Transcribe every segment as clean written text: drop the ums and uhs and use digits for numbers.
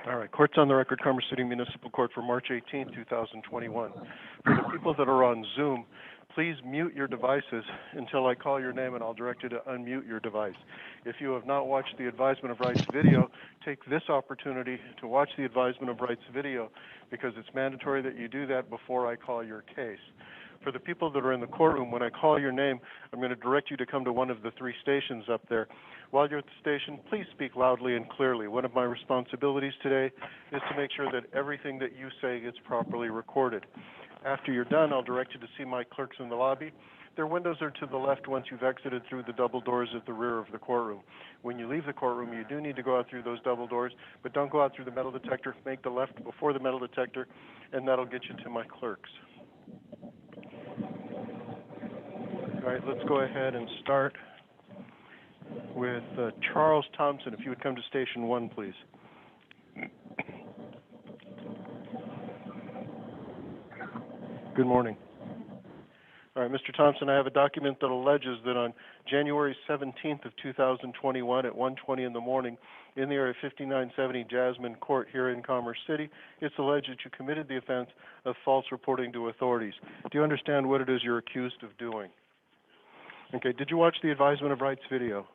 All right, court's on the record, Commerce City Municipal Court for March 18, 2021. For the people that are on Zoom, please mute your devices until I call your name and I'll direct you to unmute your device. If you have not watched the Advisement of Rights video, take this opportunity to watch the Advisement of Rights video because it's mandatory that you do that before I call your case. For the people that are in the courtroom, when I call your name, I'm going to direct you to come to one of the 3 stations up there. While you're at the station, please speak loudly and clearly. One of my responsibilities today is to make sure that everything that you say gets properly recorded. After you're done, I'll direct you to see my clerks in the lobby. Their windows are to the left once you've exited through the double doors at the rear of the courtroom. When you leave the courtroom, you do need to go out through those double doors, but don't go out through the metal detector. Make the left before the metal detector, and that'll get you to my clerks. All right, let's go ahead and start with Charles Thompson. If you would come to station 1, please. Good morning. All right, Mr. Thompson, I have a document that alleges that on January 17th of 2021 at 1:20 in the morning in the area of 5970 Jasmine Court here in Commerce City, it's alleged that you committed the offense of false reporting to authorities. Do you understand what it is you're accused of doing? Okay, did you watch the Advisement of Rights video?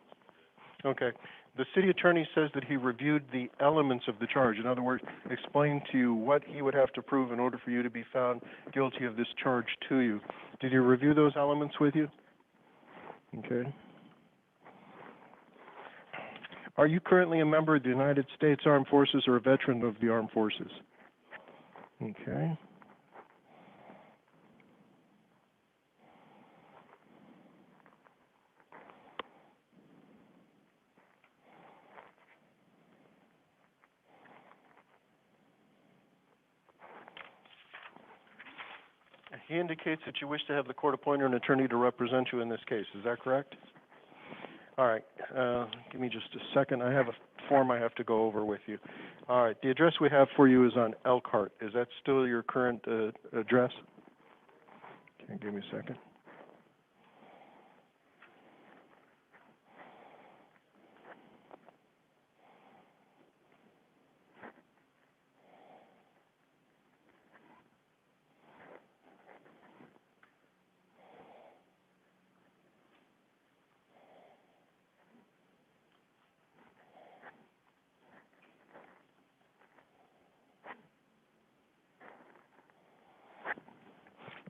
Okay. The city attorney says that he reviewed the elements of the charge. In other words, explained to you what he would have to prove in order for you to be found guilty of this charge to you. Did he review those elements with you? Okay. Are you currently a member of the United States Armed Forces or a veteran of the Armed Forces? Okay. He indicates that you wish to have the court appoint an attorney to represent you in this case. Is that correct? All right. Give me just a second. I have a form I have to go over with you. All right. The address we have for you is on Elkhart. Is that still your current address? Okay, give me a second.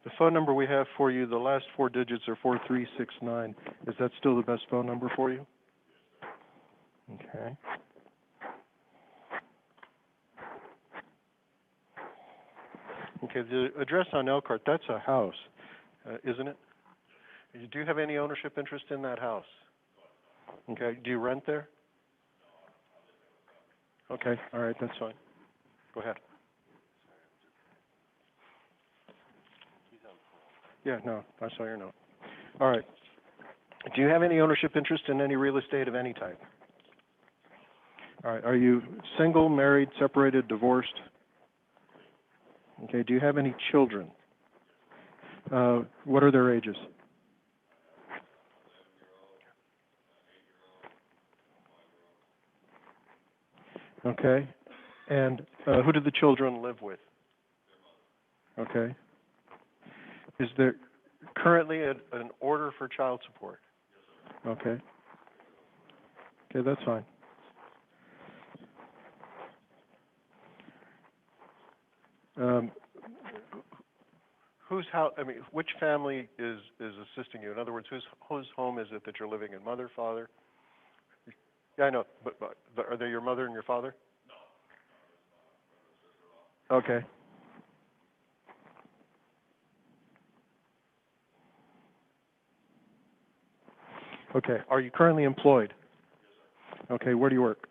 The phone number we have for you, the last 4 digits are 4369. Is that still the best phone number for you? Okay. Okay, the address on Elkhart, that's a house, isn't it? Do you have any ownership interest in that house? Okay, do you rent there? Okay, all right, that's fine. Go ahead. Yeah, no, I saw your note. All right. Do you have any ownership interest in any real estate of any type? All right. Are you single, married, separated, divorced? Okay. Do you have any children? What are their ages? Okay. And who do the children live with? Okay. Is there currently an order for child support? Okay. Okay, that's fine. Whose house? I mean, which family is assisting you? In other words, whose home is it that you're living in? Mother, father? Yeah, I know, but are they your mother and your father? No. Okay. Okay. Are you currently employed? Okay. Where do you work?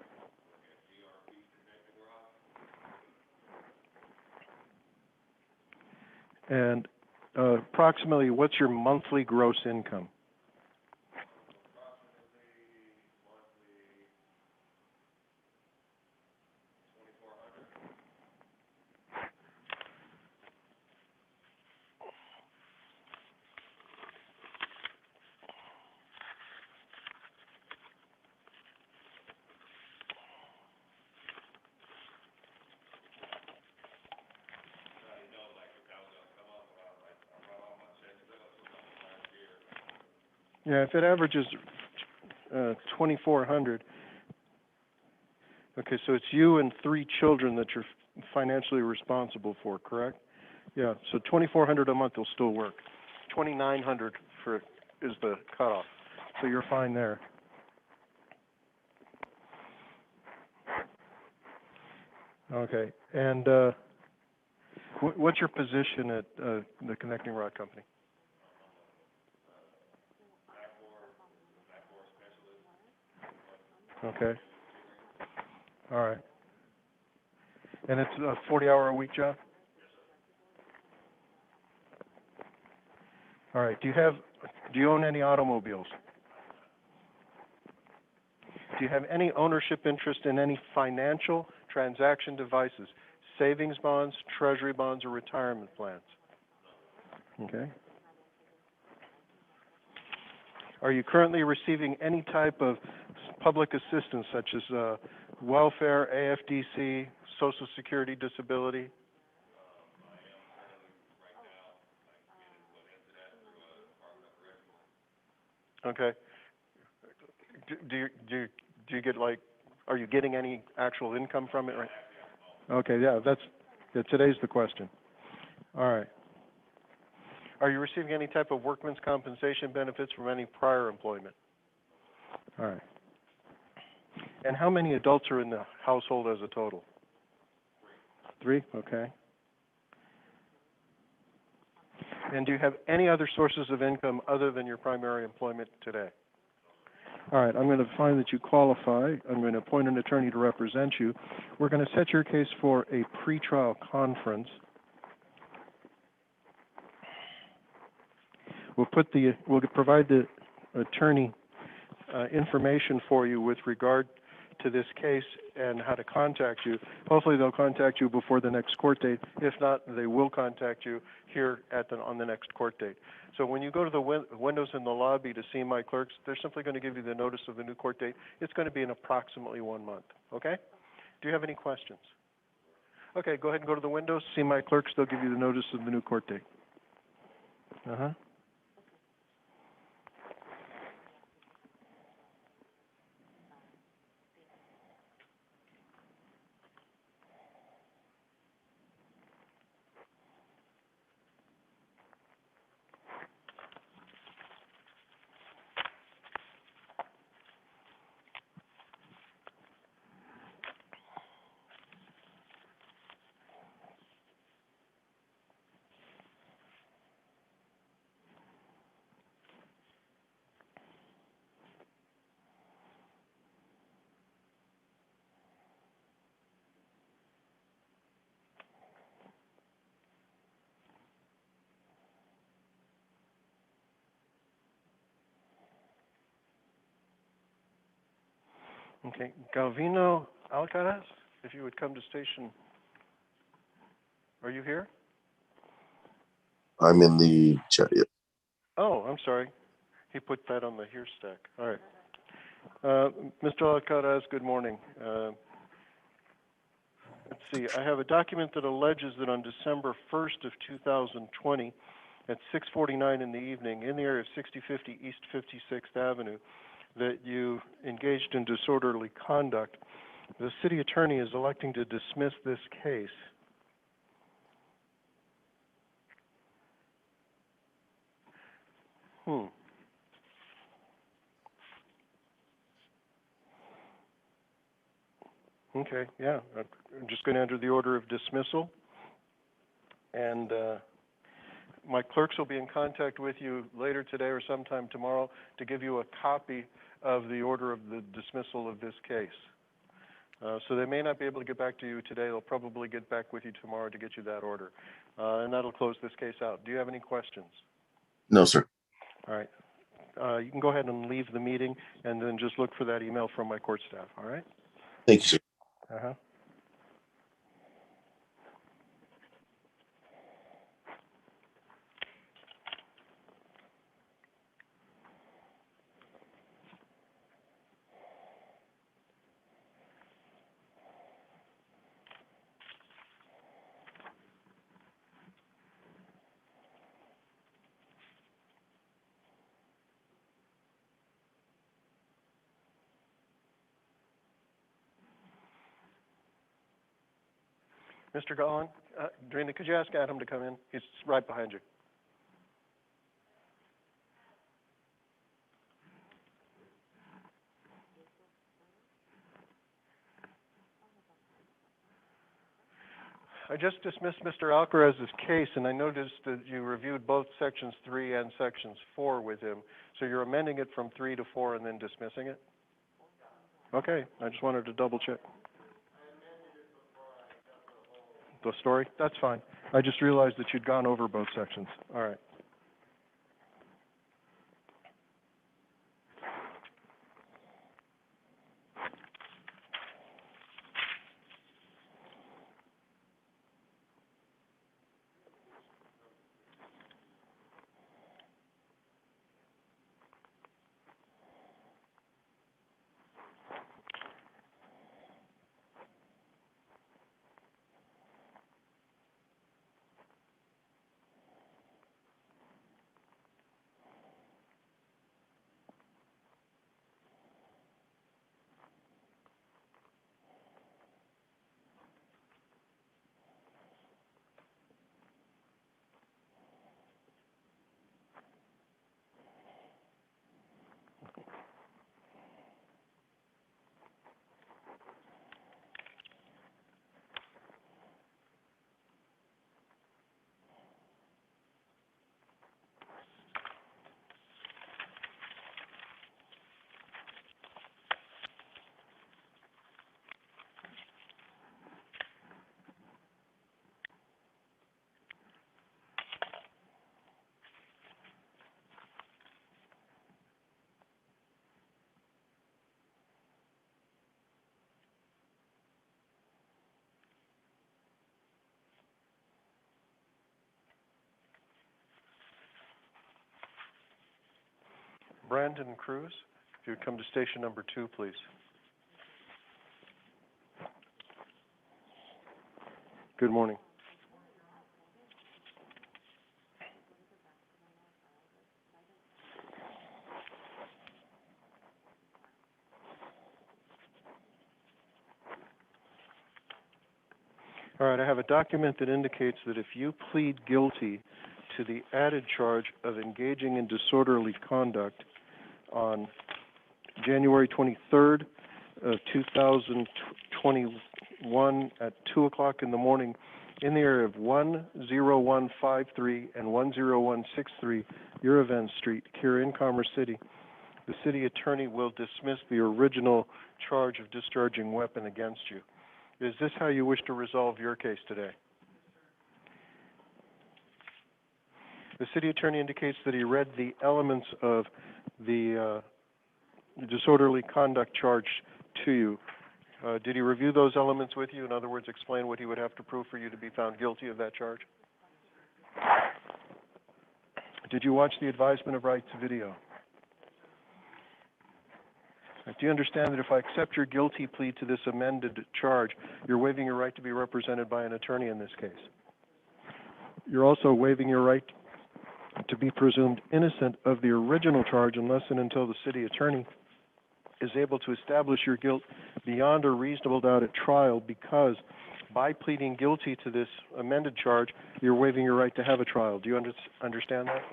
And approximately, what's your monthly gross income? Yeah, if it averages 2,400, okay, so it's you and 3 children that you're financially responsible for, correct? Yeah, so 2,400 a month will still work. 2,900 is the cutoff, so you're fine there. Okay, and what's your position at the Connecting Rod Company? Okay. All right. And it's a 40-hour-a-week job? All right. Do you own any automobiles? Do you have any ownership interest in any financial transaction devices, savings bonds, treasury bonds, or retirement plans? Okay. Are you currently receiving any type of public assistance, such as welfare, AFDC, Social Security, disability? Okay. Do you get are you getting any actual income from it? Right. Okay. Yeah. Today's the question. All right. Are you receiving any type of workman's compensation benefits from any prior employment? All right. And how many adults are in the household as a total? 3? Okay. And do you have any other sources of income other than your primary employment today? All right, I'm going to find that you qualify. I'm going to appoint an attorney to represent you. We're going to set your case for a pretrial conference. We'll provide the attorney information for you with regard to this case and how to contact you. Hopefully they'll contact you before the next court date. If not, they will contact you here on the next court date. So when you go to the windows in the lobby to see my clerks, they're simply going to give you the notice of the new court date. It's going to be in approximately 1 month, okay? Do you have any questions? Okay, go ahead and go to the windows, see my clerks. They'll give you the notice of the new court date. Uh-huh. Okay, Galvino Alcaraz, if you would come to station. Are you here? I'm in the chat, yeah. Oh, I'm sorry. He put that on the here stack. All right. Mr. Alcaraz, good morning. Let's see. I have a document that alleges that on December 1st of 2020, at 6:49 in the evening, in the area of 6050 East 56th Avenue, that you engaged in disorderly conduct. The city attorney is electing to dismiss this case. Okay, yeah. I'm just going to enter the order of dismissal. And my clerks will be in contact with you later today or sometime tomorrow to give you a copy of the order of the dismissal of this case. So they may not be able to get back to you today. They'll probably get back with you tomorrow to get you that order. And that'll close this case out. Do you have any questions? No, sir. All right. You can go ahead and leave the meeting and then just look for that email from my court staff, all right? Thank you, sir. Uh-huh. Mr. Golan, Drina, could you ask Adam to come in? He's right behind you. I just dismissed Mr. Alcaraz's case, and I noticed that you reviewed both Sections 3 and Sections 4 with him. So you're amending it from 3 to 4 and then dismissing it? Okay, I just wanted to double check. The story? That's fine. I just realized that you'd gone over both sections. All right. Brandon Cruz, if you would come to station number 2, please. Good morning. All right, I have a document that indicates that if you plead guilty to the added charge of engaging in disorderly conduct on January 23rd of 2021 at 2 o'clock in the morning in the area of 10153 and 10163 Uravan Street here in Commerce City, the city attorney will dismiss the original charge of discharging weapon against you. Is this how you wish to resolve your case today? The city attorney indicates that he read the elements of the disorderly conduct charge to you. Did he review those elements with you? In other words, explain what he would have to prove for you to be found guilty of that charge? Did you watch the advisement of rights video? Do you understand that if I accept your guilty plea to this amended charge, you're waiving your right to be represented by an attorney in this case? You're also waiving your right to be presumed innocent of the original charge unless and until the city attorney is able to establish your guilt beyond a reasonable doubt at trial, because by pleading guilty to this amended charge, you're waiving your right to have a trial. Do you understand that?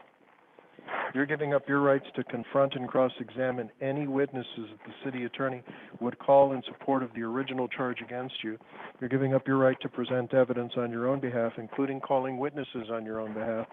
You're giving up your rights to confront and cross-examine any witnesses that the city attorney would call in support of the original charge against you. You're giving up your right to present evidence on your own behalf, including calling witnesses on your own behalf.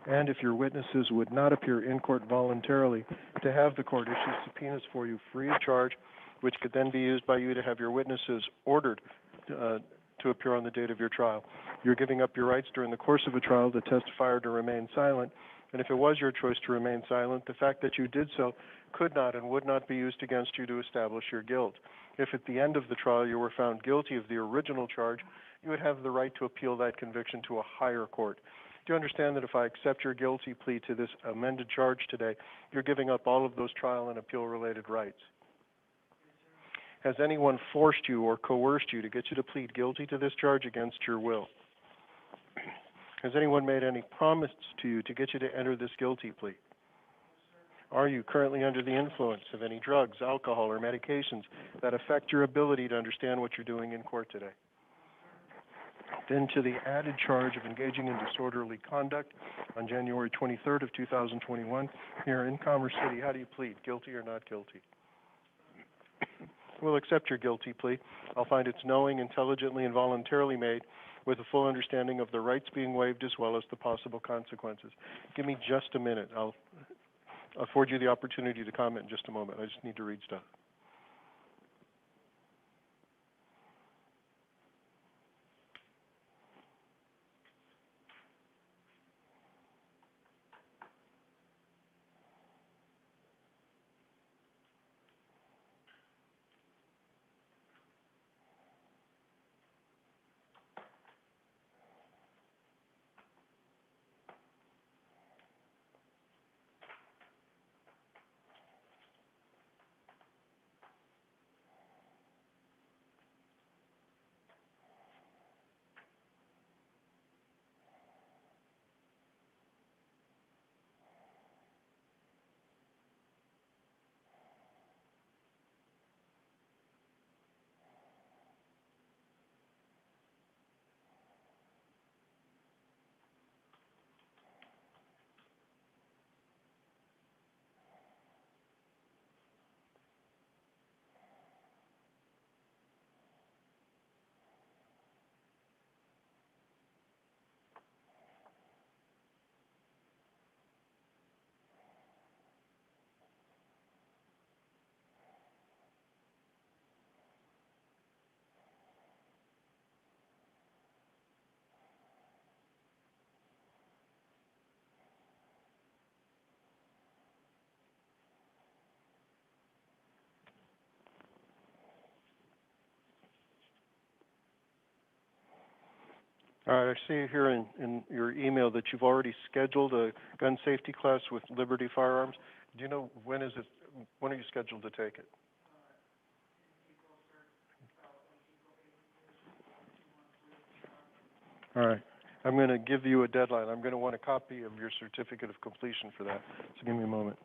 And if your witnesses would not appear in court voluntarily, to have the court issue subpoenas for you free of charge, which could then be used by you to have your witnesses ordered to appear on the date of your trial. You're giving up your rights during the course of a trial to testify or to remain silent. And if it was your choice to remain silent, the fact that you did so could not and would not be used against you to establish your guilt. If at the end of the trial you were found guilty of the original charge, you would have the right to appeal that conviction to a higher court. Do you understand that if I accept your guilty plea to this amended charge today, you're giving up all of those trial and appeal-related rights? Has anyone forced you or coerced you to get you to plead guilty to this charge against your will? Has anyone made any promise to you to get you to enter this guilty plea? Are you currently under the influence of any drugs, alcohol, or medications that affect your ability to understand what you're doing in court today? Then to the added charge of engaging in disorderly conduct on January 23rd of 2021 here in Commerce City. How do you plead, guilty or not guilty? We'll accept your guilty plea. I'll find it's knowing, intelligently, and voluntarily made with a full understanding of the rights being waived as well as the possible consequences. Give me just a minute. I'll afford you the opportunity to comment in just a moment. I just need to read stuff. All right, I see here in your email that you've already scheduled a gun safety class with Liberty Firearms. Do you know when are you scheduled to take it? All right. I'm going to give you a deadline. I'm going to want a copy of your certificate of completion for that. So give me a moment.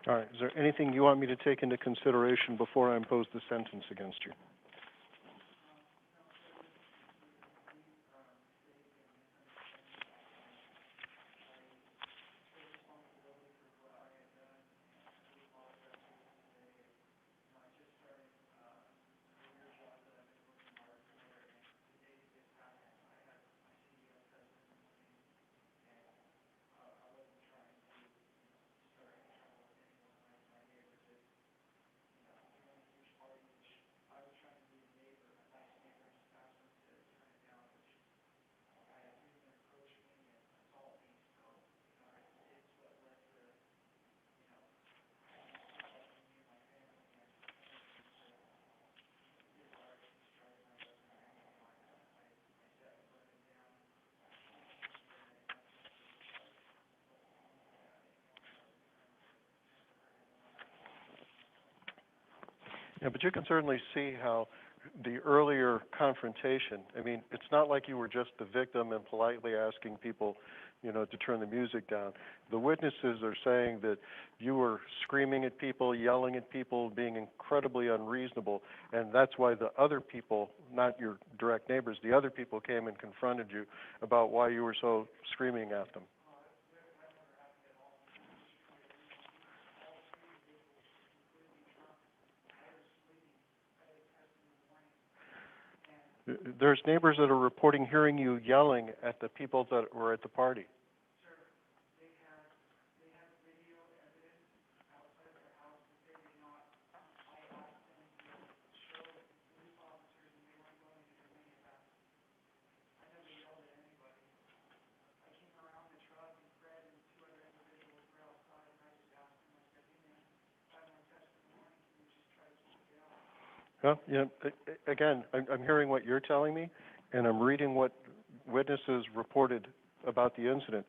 All right. Is there anything you want me to take into consideration before I impose the sentence against you? Yeah, but you can certainly see how the earlier confrontation, I mean, it's not like you were just the victim and politely asking people, to turn the music down. The witnesses are saying that you were screaming at people, yelling at people, being incredibly unreasonable, and that's why the other people, not your direct neighbors, the other people came and confronted you about why you were so screaming at them. There's neighbors that are reporting hearing you yelling at the people that were at the party. Well, again, I'm hearing what you're telling me, and I'm reading what witnesses reported about the incident.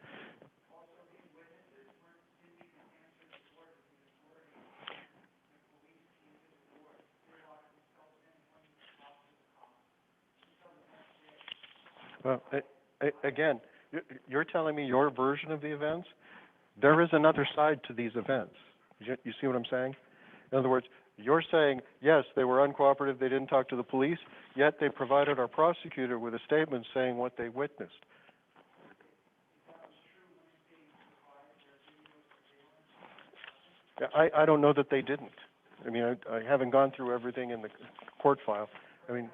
Well, again, you're telling me your version of the events. There is another side to these events. You see what I'm saying? In other words, you're saying, yes, they were uncooperative, they didn't talk to the police, yet they provided our prosecutor with a statement saying what they witnessed. I don't know that they didn't. I mean, I haven't gone through everything in the court file. I mean,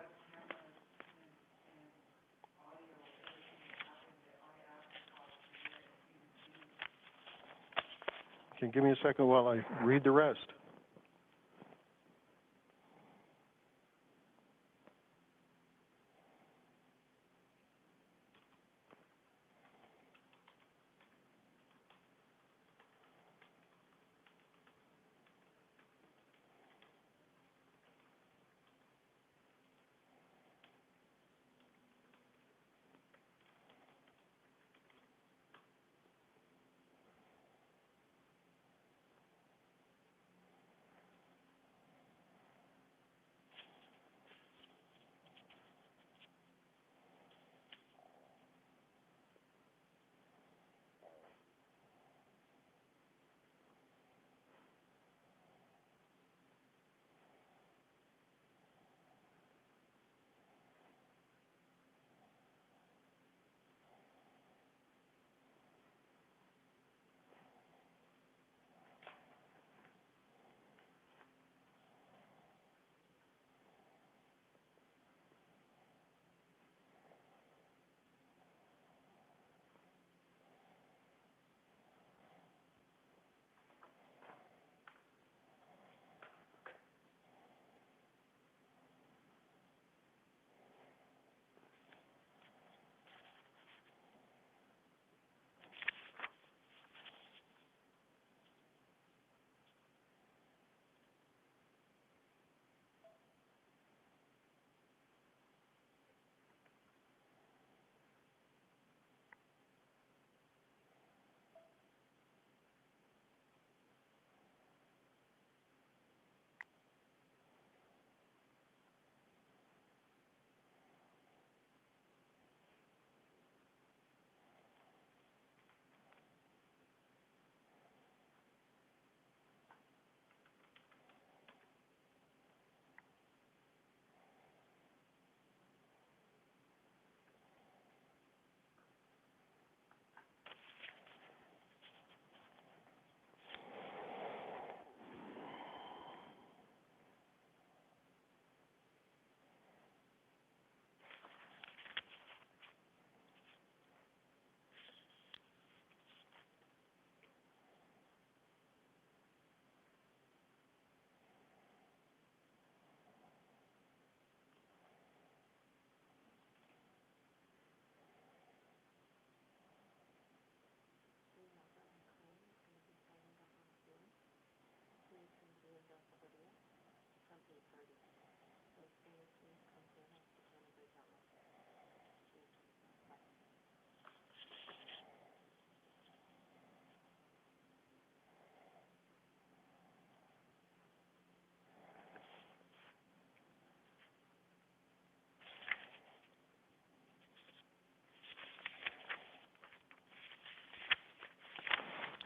can you give me a second while I read the rest?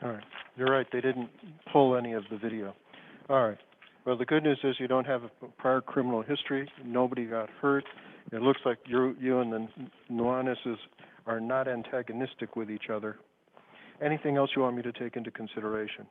All right. You're right. They didn't pull any of the video. All right. Well, the good news is you don't have a prior criminal history. Nobody got hurt. It looks like you and the Nuaneses are not antagonistic with each other. Anything else you want me to take into consideration?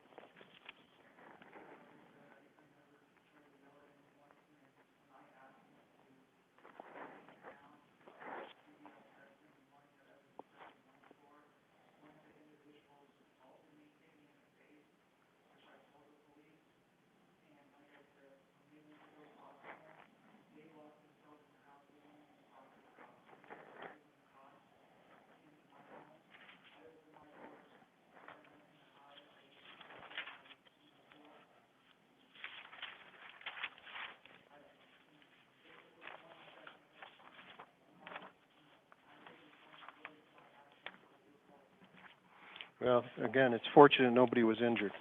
Well, again, it's fortunate nobody was injured.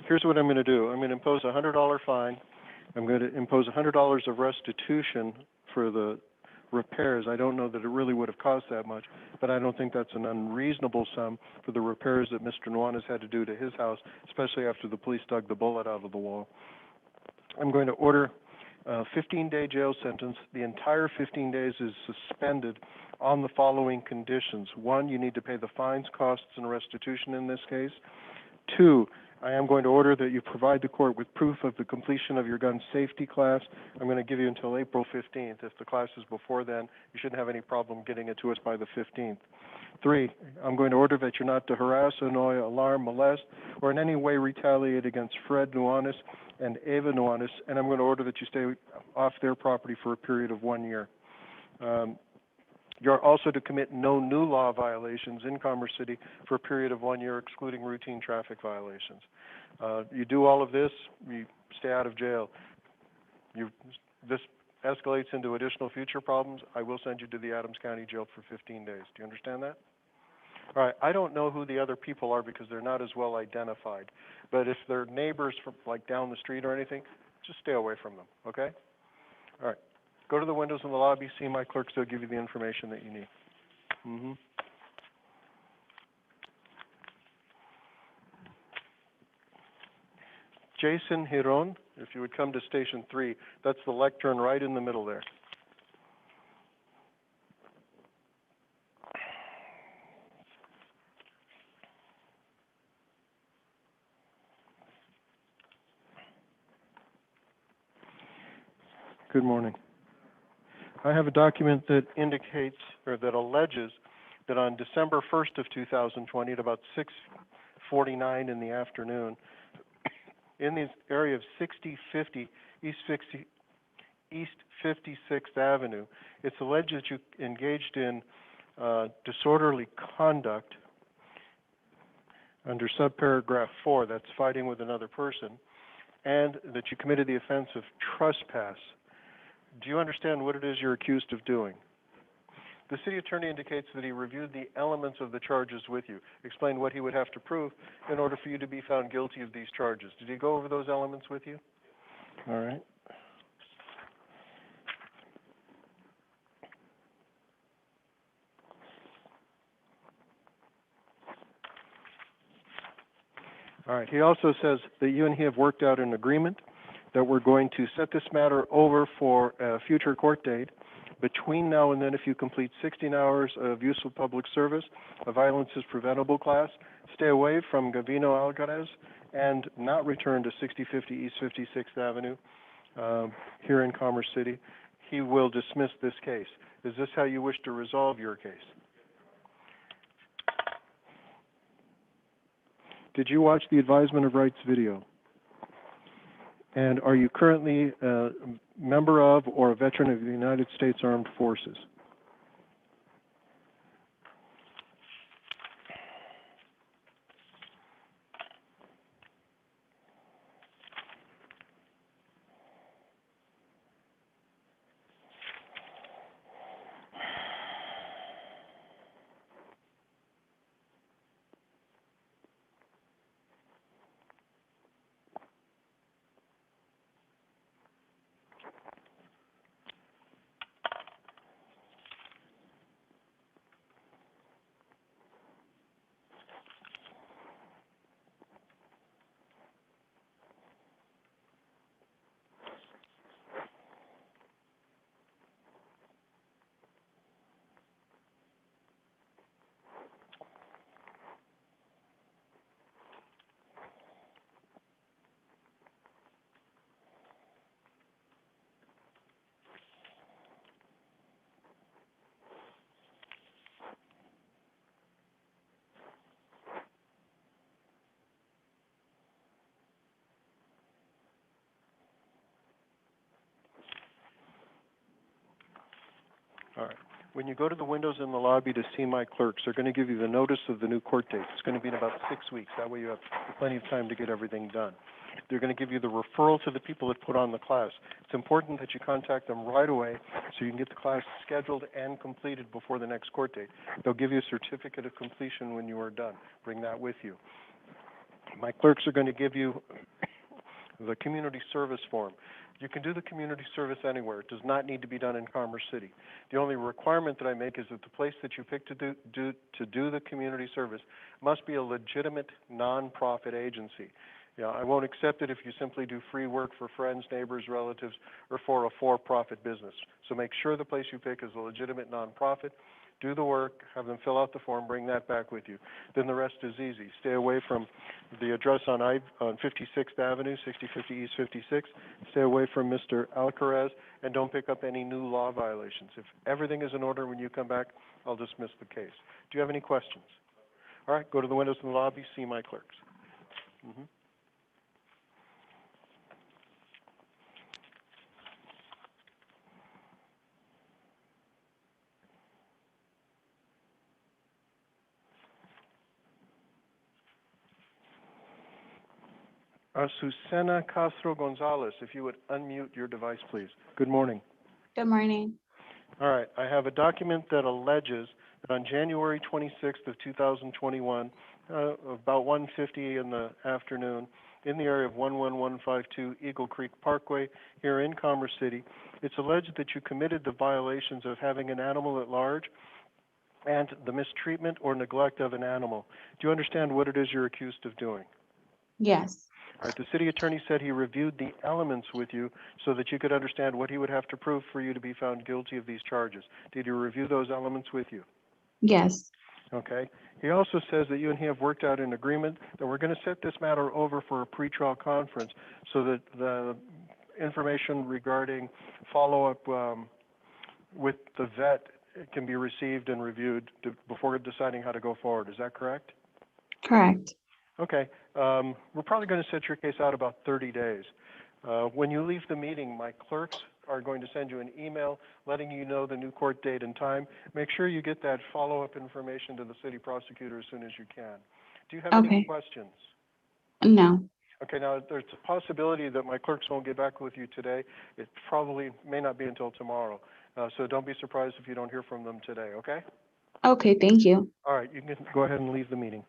Here's what I'm going to do. I'm going to impose a $100 fine. I'm going to impose $100 of restitution for the repairs. I don't know that it really would have cost that much, but I don't think that's an unreasonable sum for the repairs that Mr. Nuanes had to do to his house, especially after the police dug the bullet out of the wall. I'm going to order a 15-day jail sentence. The entire 15 days is suspended on the following conditions. One, you need to pay the fines, costs, and restitution in this case. Two, I am going to order that you provide the court with proof of the completion of your gun safety class. I'm going to give you until April 15th. If the class is before then, you shouldn't have any problem getting it to us by the 15th. Three, I'm going to order that you're not to harass, annoy, alarm, molest, or in any way retaliate against Fred Nuanes and Eva Nuanes, and I'm going to order that you stay off their property for a period of 1 year. You're also to commit no new law violations in Commerce City for a period of 1 year, excluding routine traffic violations. You do all of this, you stay out of jail. This escalates into additional future problems, I will send you to the Adams County Jail for 15 days. Do you understand that? All right. I don't know who the other people are because they're not as well identified. But if they're neighbors from like down the street or anything, just stay away from them, okay? All right. Go to the windows in the lobby, see my clerks, they'll give you the information that you need. Jason Hiron, if you would come to station 3, that's the lectern right in the middle there. Good morning. I have a document that indicates, or that alleges, that on December 1st of 2020, at about 6:49 in the afternoon, in the area of 6050 East 56th Avenue, it's alleged that you engaged in disorderly conduct under subparagraph 4, that's fighting with another person, and that you committed the offense of trespass. Do you understand what it is you're accused of doing? The city attorney indicates that he reviewed the elements of the charges with you, explained what he would have to prove in order for you to be found guilty of these charges. Did he go over those elements with you? All right. All right. He also says that you and he have worked out an agreement that we're going to set this matter over for a future court date. Between now and then, if you complete 16 hours of useful public service, a violence is preventable class, stay away from Gavino Alvarez, and not return to 6050 East 56th Avenue here in Commerce City, he will dismiss this case. Is this how you wish to resolve your case? Did you watch the advisement of rights video? And are you currently a member of or a veteran of the United States Armed Forces? All right. When you go to the windows in the lobby to see my clerks, they're going to give you the notice of the new court date. It's going to be in about 6 weeks. That way you have plenty of time to get everything done. They're going to give you the referral to the people that put on the class. It's important that you contact them right away so you can get the class scheduled and completed before the next court date. They'll give you a certificate of completion when you are done. Bring that with you. My clerks are going to give you the community service form. You can do the community service anywhere. It does not need to be done in Commerce City. The only requirement that I make is that the place that you pick to do the community service must be a legitimate nonprofit agency. I won't accept it if you simply do free work for friends, neighbors, relatives, or for a for-profit business. So make sure the place you pick is a legitimate nonprofit. Do the work, have them fill out the form, bring that back with you. Then the rest is easy. Stay away from the address on 56th Avenue, 6050 East 56. Stay away from Mr. Alcaraz, and don't pick up any new law violations. If everything is in order when you come back, I'll dismiss the case. Do you have any questions? All right, go to the windows in the lobby, see my clerks. Azucena Castro Gonzalez, if you would unmute your device, please. Good morning. Good morning. All right, I have a document that alleges that on January 26th of 2021, about 1:50 in the afternoon, in the area of 11152 Eagle Creek Parkway here in Commerce City, it's alleged that you committed the violations of having an animal at large and the mistreatment or neglect of an animal. Do you understand what it is you're accused of doing? Yes. All right, the city attorney said he reviewed the elements with you so that you could understand what he would have to prove for you to be found guilty of these charges. Did he review those elements with you? Yes. Okay. He also says that you and he have worked out an agreement that we're going to set this matter over for a pretrial conference so that the information regarding follow-up with the vet can be received and reviewed before deciding how to go forward. Is that correct? Correct. Okay. We're probably going to set your case out about 30 days. When you leave the meeting, my clerks are going to send you an email letting you know the new court date and time. Make sure you get that follow-up information to the city prosecutor as soon as you can. Do you have any questions? No. Okay, now there's a possibility that my clerks won't get back with you today. It probably may not be until tomorrow. So don't be surprised if you don't hear from them today, okay? Okay, thank you. All right, you can go ahead and leave the meeting.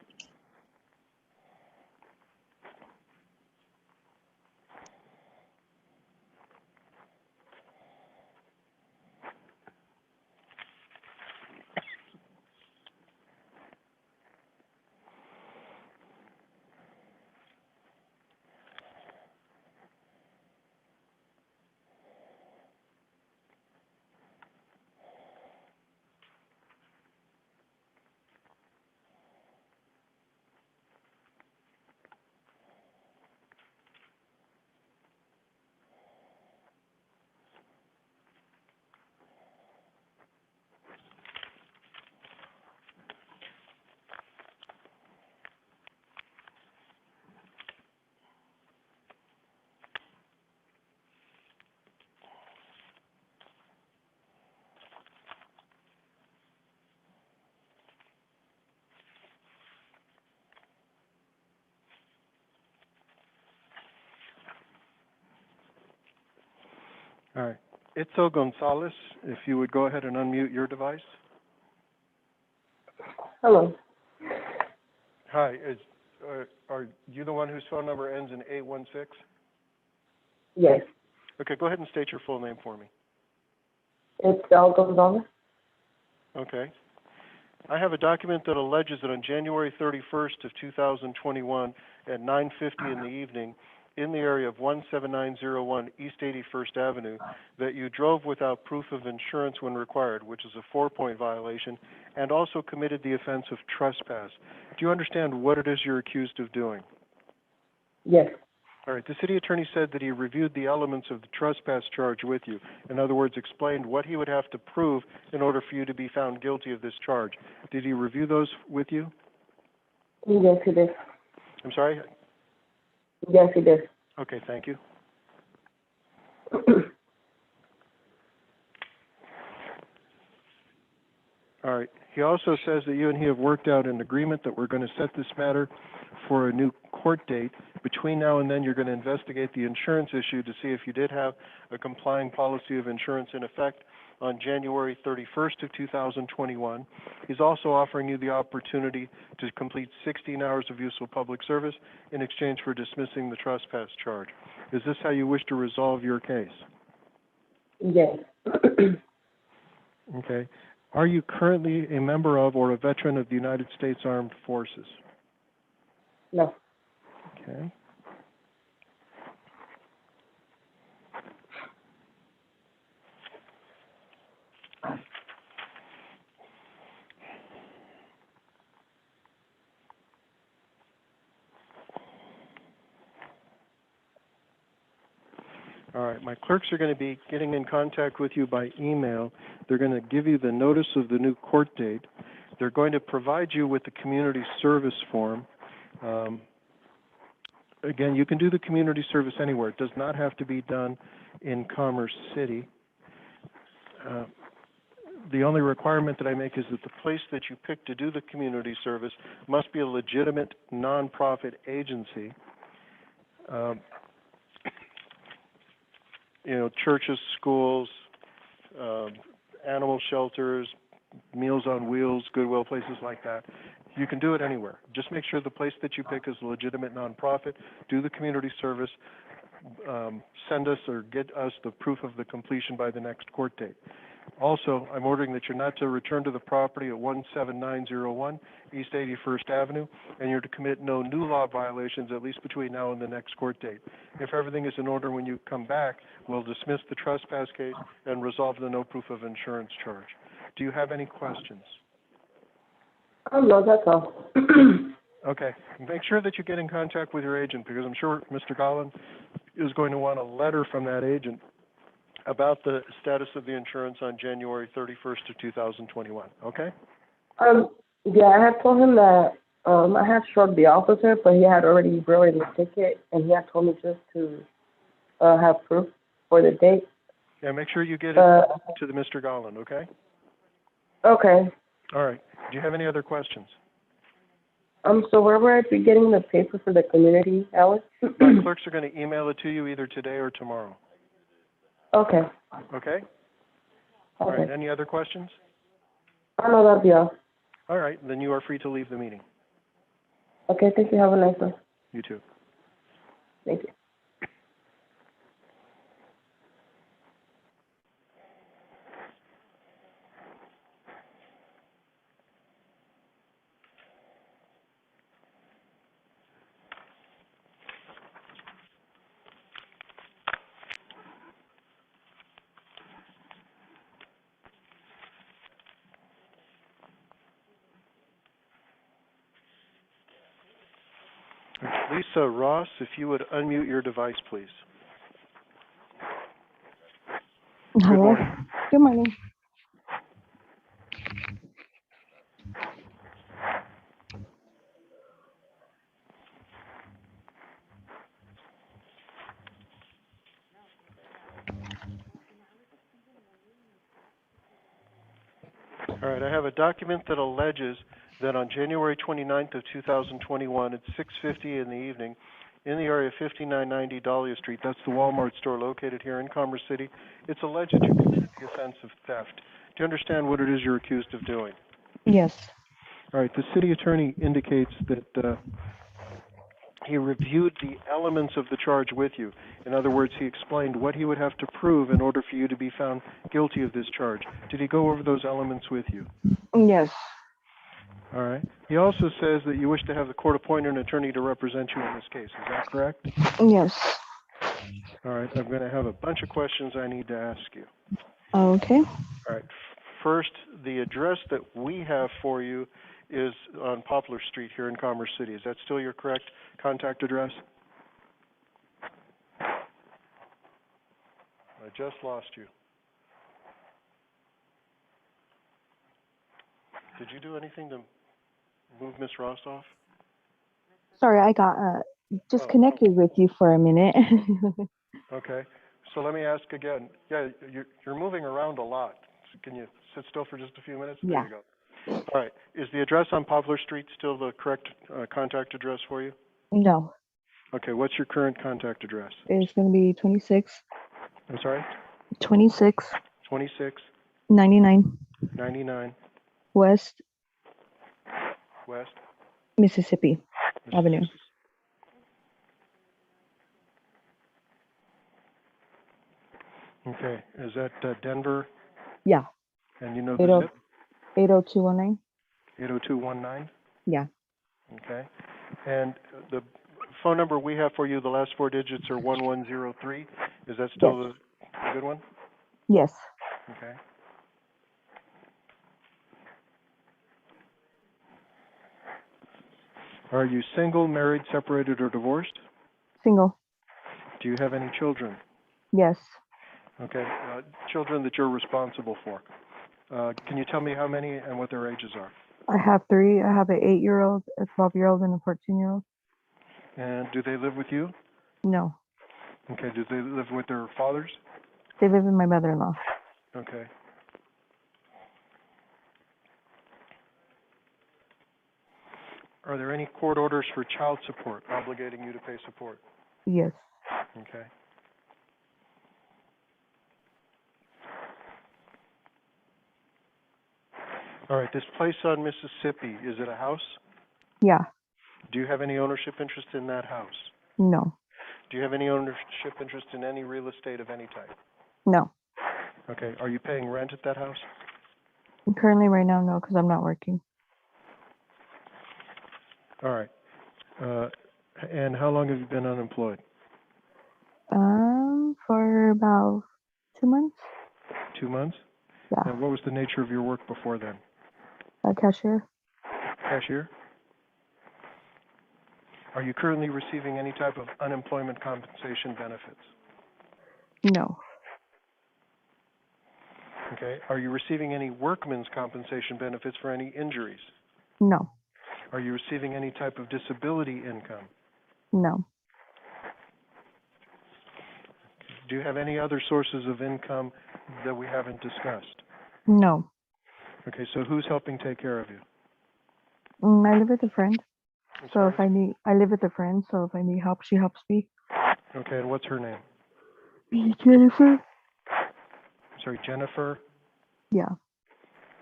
All right. Itzo Gonzalez, if you would go ahead and unmute your device. Hello. Hi, are you the one whose phone number ends in 816? Yes. Okay, go ahead and state your full name for me. It's Gonzalez. Okay. I have a document that alleges that on January 31st of 2021 at 9:50 in the evening, in the area of 17901 East 81st Avenue, that you drove without proof of insurance when required, which is a 4-point violation, and also committed the offense of trespass. Do you understand what it is you're accused of doing? Yes. All right. The city attorney said that he reviewed the elements of the trespass charge with you. In other words, explained what he would have to prove in order for you to be found guilty of this charge. Did he review those with you? Yes, he did. I'm sorry? Yes, he did. Okay, thank you. All right. He also says that you and he have worked out an agreement that we're going to set this matter for a new court date. Between now and then, you're going to investigate the insurance issue to see if you did have a complying policy of insurance in effect on January 31st of 2021. He's also offering you the opportunity to complete 16 hours of useful public service in exchange for dismissing the trespass charge. Is this how you wish to resolve your case? Yes. Okay. Are you currently a member of or a veteran of the United States Armed Forces? No. Okay. All right, my clerks are going to be getting in contact with you by email. They're going to give you the notice of the new court date. They're going to provide you with the community service form. Again, you can do the community service anywhere. It does not have to be done in Commerce City. The only requirement that I make is that the place that you pick to do the community service must be a legitimate nonprofit agency. You know, churches, schools, animal shelters, Meals on Wheels, Goodwill, places like that. You can do it anywhere. Just make sure the place that you pick is a legitimate nonprofit. Do the community service. Send us or get us the proof of the completion by the next court date. Also, I'm ordering that you're not to return to the property at 17901 East 81st Avenue, and you're to commit no new law violations at least between now and the next court date. If everything is in order when you come back, we'll dismiss the trespass case and resolve the no proof of insurance charge. Do you have any questions? No, that's all. Okay. Make sure that you get in contact with your agent, because I'm sure Mr. Gollan is going to want a letter from that agent about the status of the insurance on January 31st of 2021, okay? Yeah, I had told him that I had showed the officer, but he had already written the ticket, and he had told me just to have proof for the date. Yeah, make sure you get it to the Mr. Gollan, okay? Okay. All right. Do you have any other questions? So where would I be getting the paper for the community hours? My clerks are going to email it to you either today or tomorrow. Okay. Okay? All right. Any other questions? No, that'll be all. All right. Then you are free to leave the meeting. Okay, thank you. Have a nice one. You too. Thank you. Lisa Ross, if you would unmute your device, please. Hello. Good morning. Good morning. All right, I have a document that alleges that on January 29th of 2021 at 6:50 in the evening, in the area of 5990 Dahlia Street, that's the Walmart store located here in Commerce City, it's alleged that you committed the offense of theft. Do you understand what it is you're accused of doing? Yes. All right, the city attorney indicates that he reviewed the elements of the charge with you. In other words, he explained what he would have to prove in order for you to be found guilty of this charge. Did he go over those elements with you? Yes. All right. He also says that you wish to have the court appoint an attorney to represent you in this case. Is that correct? Yes. All right. I'm going to have a bunch of questions I need to ask you. Okay. All right. First, the address that we have for you is on Poplar Street here in Commerce City. Is that still your correct contact address? I just lost you. Did you do anything to move Miss Ross off? Sorry, I got disconnected with you for a minute. Okay. So let me ask again. Yeah, you're moving around a lot. Can you sit still for just a few minutes? There Yeah. you go. All right. Is the address on Poplar Street still the correct contact address for you? No, Okay. What's your current contact address? it's going to be 26, I'm sorry? 26, 2699 99 West West Mississippi Avenue. Mississippi. Okay. Is that Denver? Yeah, And you know the 80 zip? 80219. 80219? Yeah, Okay. And the phone number we have for you, the last four digits are 1103. Is that still yes, the good one? yes, Okay. Are you single, married, separated, or divorced? single, Do you have any children? yes. Okay. Children that you're responsible for. Can you tell me how many and what their ages are? I have three. I have an 8-year-old, a 12-year-old, and a 14-year-old. And do they live with you? No, Okay. Do they live with their fathers? they live with my mother-in-law. Okay. Are there any court orders for child support obligating you to pay support? Yes, Okay. All right. This place on Mississippi, is it a house? yeah, Do you have any ownership interest in that house? no, Do you have any ownership interest in any real estate of any type? no. Okay. Are you paying rent at that house? Currently, right now, no, because I'm not working. All right. And how long have you been unemployed? For about 2 months. 2 months? Yeah, And what was the nature of your work before then? a cashier. Cashier? Are you currently receiving any type of unemployment compensation benefits? No, Okay. Are you receiving any workman's compensation benefits for any injuries? no, Are you receiving any type of disability income? no, Do you have any other sources of income that we haven't discussed? no. Okay, so who's helping take care of you? I live with a friend. I'm So if sorry? I live with a friend. So if I need help, she helps me. Okay, and what's her name? Jennifer. Sorry, Jennifer, Yeah,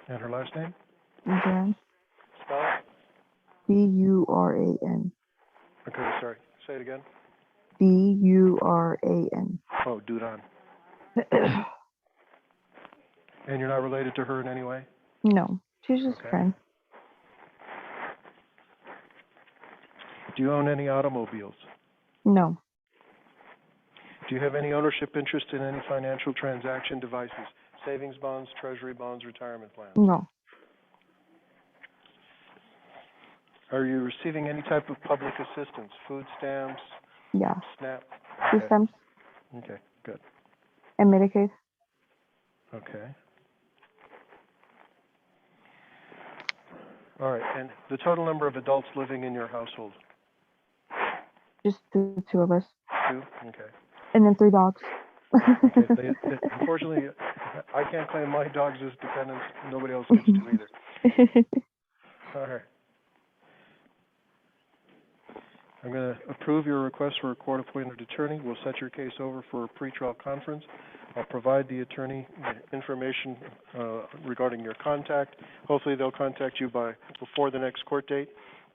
and her last name? Duran. Spell it? Duran. Okay, sorry. Say it again. Duran. Oh, Duran. And you're not related to her in any way? No, she's just Okay. a friend. Do you own any automobiles? No, Do you have any ownership interest in any financial transaction devices? Savings bonds, treasury bonds, retirement plans? no, Are you receiving any type of public assistance? Food stamps, yeah. SNAP? Two stamps Okay, good. and Medicaid. Okay. All right, and the total number of adults living in your household? Just the two of us. 2? Okay. And then 3 dogs. Okay, unfortunately, I can't claim my dogs as dependents. Nobody else gets to either. All right. I'm going to approve your request for a court-appointed attorney. We'll set your case over for a pretrial conference. I'll provide the attorney the information regarding your contact. Hopefully, they'll contact you before the next court date.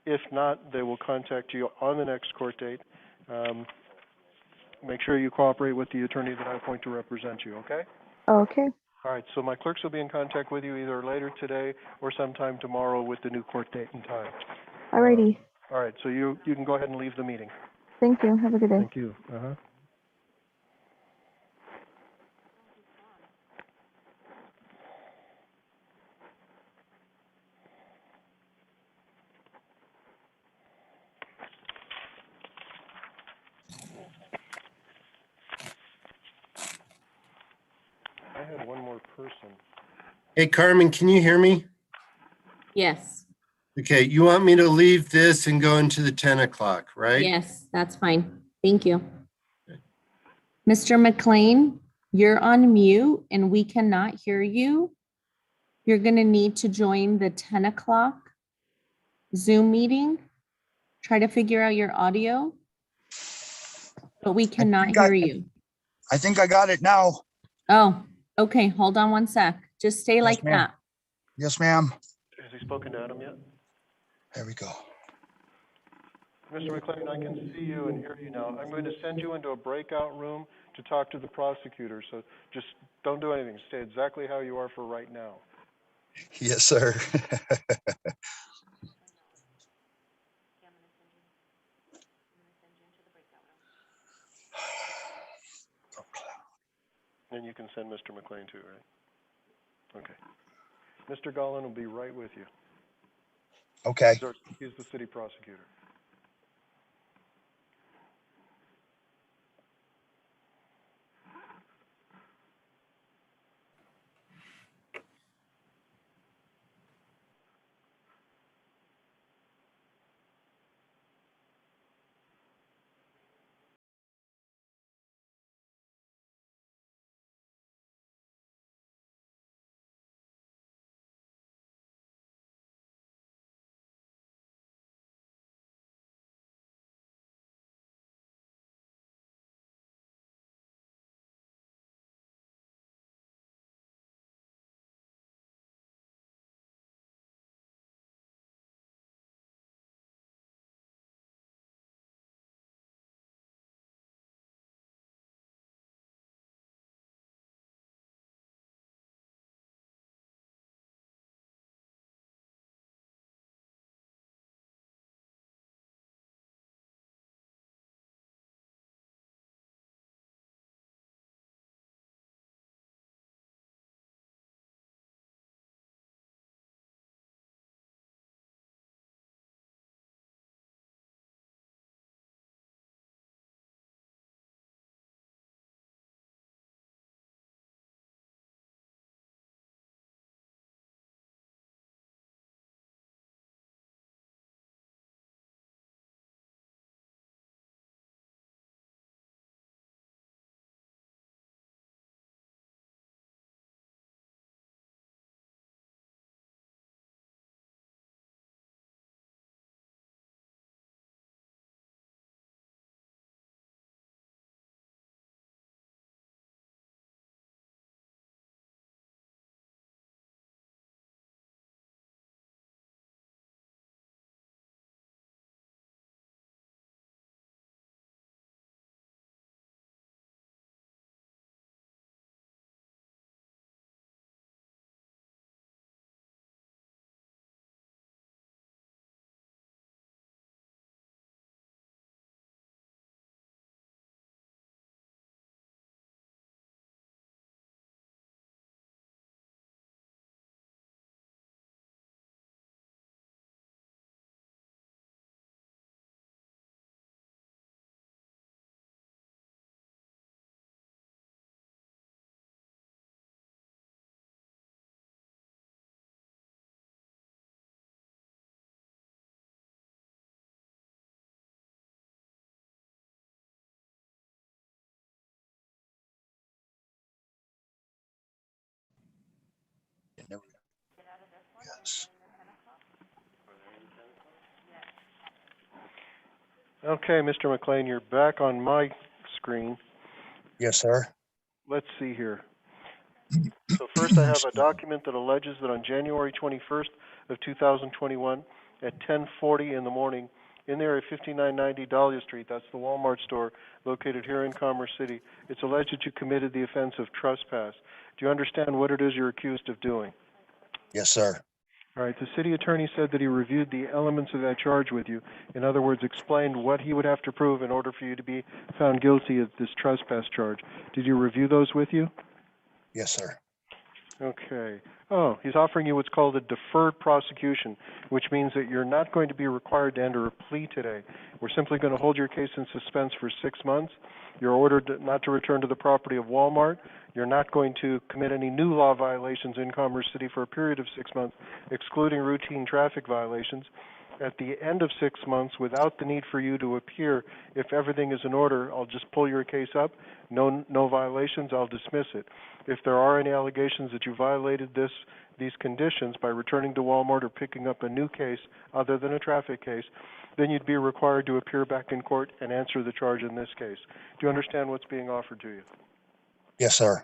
If not, they will contact you on the next court date. Make sure you cooperate with the attorney that I appoint to represent you, okay? Okay. All right, so my clerks will be in contact with you either later today or sometime tomorrow with the new court date and time. Alrighty. All right, so you can go ahead and leave the meeting. Thank you. Have a good day. Thank you. Uh-huh. I had one more person. Hey, Carmen, can you hear me? Yes, Okay, you want me to leave this and go into the 10 o'clock, right? yes, that's fine. Thank you. Mr. McLean, you're on mute and we cannot hear you. You're going to need to join the 10 o'clock Zoom meeting. Try to figure out your audio, but we cannot hear you. I think I got it now. Oh, okay. Hold on one sec. Just stay like ma'am. that. Yes, ma'am. Has he spoken to Adam yet? There we go. Mr. McLean, I can see you and hear you now. I'm going to send you into a breakout room to talk to the prosecutor, so just don't do anything. Stay exactly how you are for right now. Yes, sir. And you can send Mr. McLean too, right? Okay. Mr. Gollin will be right with you. Okay. He's the city prosecutor. Yes. Okay, Mr. McLean, you're back on my screen. Yes, sir. Let's see here. So first I have a document that alleges that on January 21st of 2021 at 10:40 in the morning, in there at 5990 Dahlia Street, that's the Walmart store located here in Commerce City, it's alleged that you committed the offense of trespass. Do you understand what it is you're accused of doing? Yes, sir. All right, the city attorney said that he reviewed the elements of that charge with you. In other words, explained what he would have to prove in order for you to be found guilty of this trespass charge. Did you review those with you? Yes, sir. Okay. Oh, he's offering you what's called a deferred prosecution, which means that you're not going to be required to enter a plea today. We're simply going to hold your case in suspense for 6 months. You're ordered not to return to the property of Walmart. You're not going to commit any new law violations in Commerce City for a period of 6 months, excluding routine traffic violations. At the end of 6 months, without the need for you to appear, if everything is in order, I'll just pull your case up. No violations, I'll dismiss it. If there are any allegations that you violated these conditions by returning to Walmart or picking up a new case other than a traffic case, then you'd be required to appear back in court and answer the charge in this case. Do you understand what's being offered to you? Yes, sir.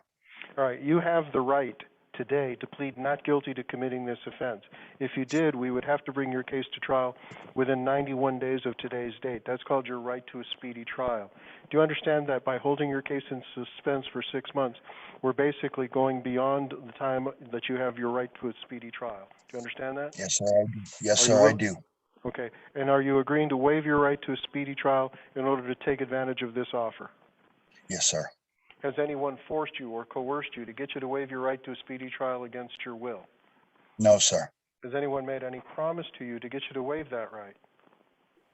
All right, you have the right today to plead not guilty to committing this offense. If you did, we would have to bring your case to trial within 91 days of today's date. That's called your right to a speedy trial. Do you understand that by holding your case in suspense for 6 months, we're basically going beyond the time that you have your right to a speedy trial? Do you understand that? Yes, sir. I do. Yes, Are sir, you I do. Okay, and are you agreeing to waive your right to a speedy trial in order to take advantage of this offer? Yes, sir. Has anyone forced you or coerced you to get you to waive your right to a speedy trial against your will? No, sir. Has anyone made any promise to you to get you to waive that right?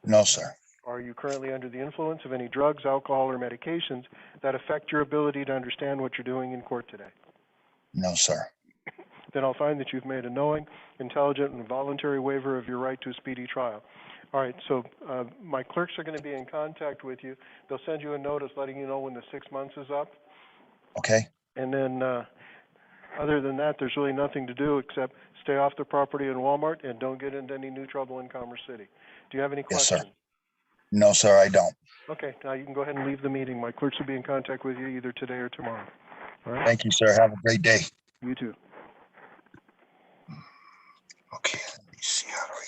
No, sir. Are you currently under the influence of any drugs, alcohol, or medications that affect your ability to understand what you're doing in court today? No, sir. Then I'll find that you've made a knowing, intelligent, and voluntary waiver of your right to a speedy trial. All right, so my clerks are going to be in contact with you. They'll send you a notice letting you know when the 6 months is up. Okay. And then other than that, there's really nothing to do except stay off the property in Walmart and don't get into any new trouble in Commerce City. Do you have any Yes, sir. questions? No, sir, I don't. Okay, now you can go ahead and leave the meeting. My clerks will be in contact with you either today or tomorrow. All right? Thank you, sir. Have a great day. You too. Okay, let me see how to